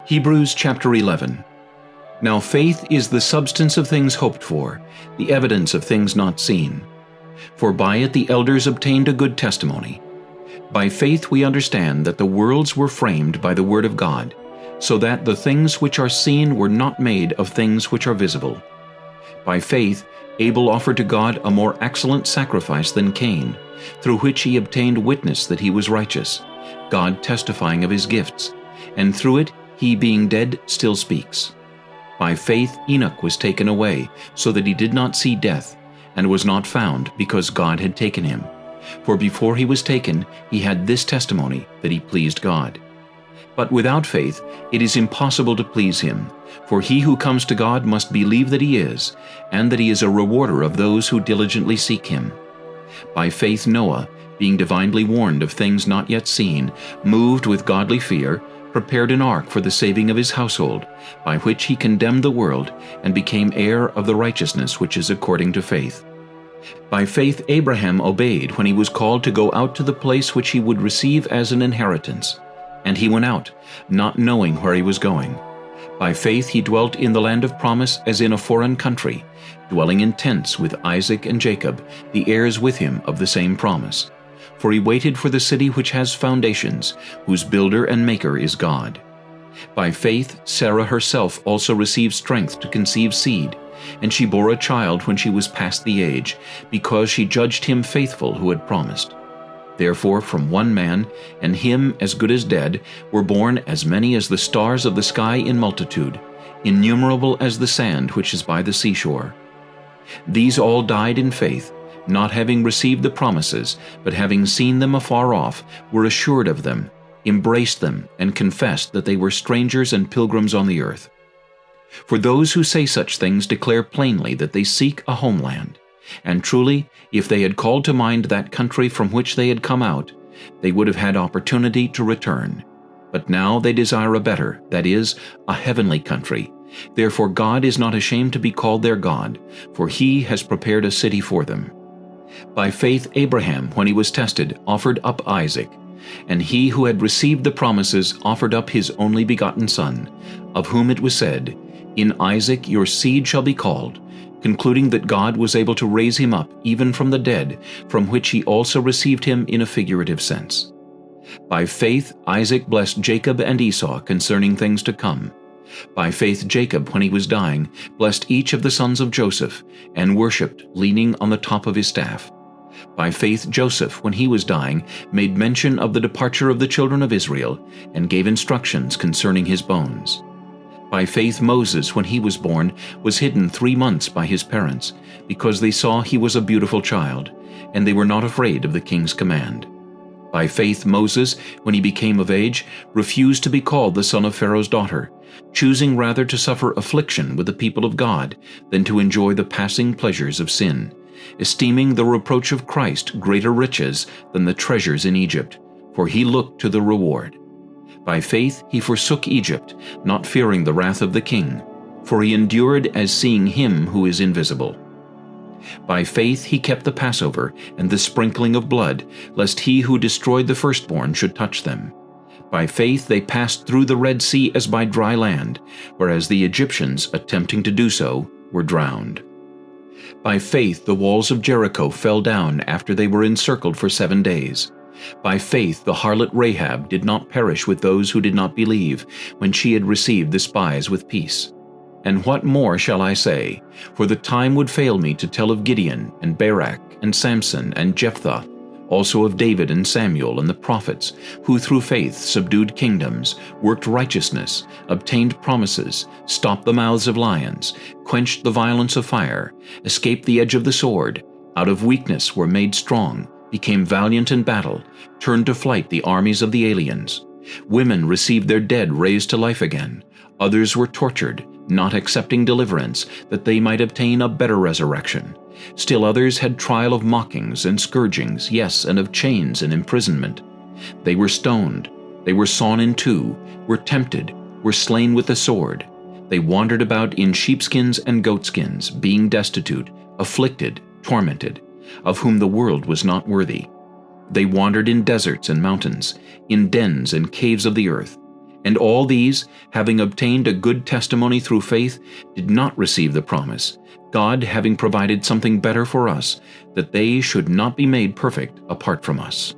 Hebrews chapter 11. Now faith is the substance of things hoped for, the evidence of things not seen. For by it the elders obtained a good testimony. By faith we understand that the worlds were framed by the word of God, so that the things which are seen were not made of things which are visible. By faith Abel offered to God a more excellent sacrifice than Cain, through which he obtained witness that he was righteous, God testifying of his gifts, and through it he being dead still speaks. By faith Enoch was taken away, so that he did not see death, and was not found, because God had taken him. For before he was taken, he had this testimony, that he pleased God. But without faith it is impossible to please him, for he who comes to God must believe that he is, and that he is a rewarder of those who diligently seek him. By faith Noah, being divinely warned of things not yet seen, moved with godly fear, prepared an ark for the saving of his household, by which he condemned the world, and became heir of the righteousness which is according to faith. By faith Abraham obeyed when he was called to go out to the place which he would receive as an inheritance. And he went out, not knowing where he was going. By faith he dwelt in the land of promise as in a foreign country, dwelling in tents with Isaac and Jacob, the heirs with him of the same promise. For he waited for the city which has foundations, whose builder and maker is God. By faith Sarah herself also received strength to conceive seed, and she bore a child when she was past the age, because she judged him faithful who had promised. Therefore from one man, and him as good as dead, were born as many as the stars of the sky in multitude, innumerable as the sand which is by the seashore. These all died in faith, not having received the promises, but having seen them afar off, were assured of them, embraced them, and confessed that they were strangers and pilgrims on the earth. For those who say such things declare plainly that they seek a homeland. And truly, if they had called to mind that country from which they had come out, they would have had opportunity to return. But now they desire a better, that is, a heavenly country. Therefore God is not ashamed to be called their God, for he has prepared a city for them. By faith Abraham, when he was tested, offered up Isaac. And he who had received the promises offered up his only begotten son, of whom it was said, "In Isaac your seed shall be called," concluding that God was able to raise him up even from the dead, from which he also received him in a figurative sense. By faith Isaac blessed Jacob and Esau concerning things to come. By faith Jacob, when he was dying, blessed each of the sons of Joseph, and worshipped, leaning on the top of his staff. By faith Joseph, when he was dying, made mention of the departure of the children of Israel, and gave instructions concerning his bones. By faith Moses, when he was born, was hidden 3 months by his parents, because they saw he was a beautiful child, and they were not afraid of the king's command. By faith Moses, when he became of age, refused to be called the son of Pharaoh's daughter, choosing rather to suffer affliction with the people of God than to enjoy the passing pleasures of sin, esteeming the reproach of Christ greater riches than the treasures in Egypt, for he looked to the reward. By faith he forsook Egypt, not fearing the wrath of the king, for he endured as seeing him who is invisible. By faith he kept the Passover and the sprinkling of blood, lest he who destroyed the firstborn should touch them. By faith they passed through the Red Sea as by dry land, whereas the Egyptians, attempting to do so, were drowned. By faith the walls of Jericho fell down after they were encircled for 7 days. By faith the harlot Rahab did not perish with those who did not believe, when she had received the spies with peace. And what more shall I say? For the time would fail me to tell of Gideon, and Barak, and Samson, and Jephthah, also of David and Samuel and the prophets, who through faith subdued kingdoms, worked righteousness, obtained promises, stopped the mouths of lions, quenched the violence of fire, escaped the edge of the sword, out of weakness were made strong, became valiant in battle, turned to flight the armies of the aliens. Women received their dead raised to life again. Others were tortured, not accepting deliverance, that they might obtain a better resurrection. Still others had trial of mockings and scourgings, yes, and of chains and imprisonment. They were stoned, they were sawn in two, were tempted, were slain with the sword. They wandered about in sheepskins and goatskins, being destitute, afflicted, tormented, of whom the world was not worthy. They wandered in deserts and mountains, in dens and caves of the earth. And all these, having obtained a good testimony through faith, did not receive the promise, God having provided something better for us, that they should not be made perfect apart from us.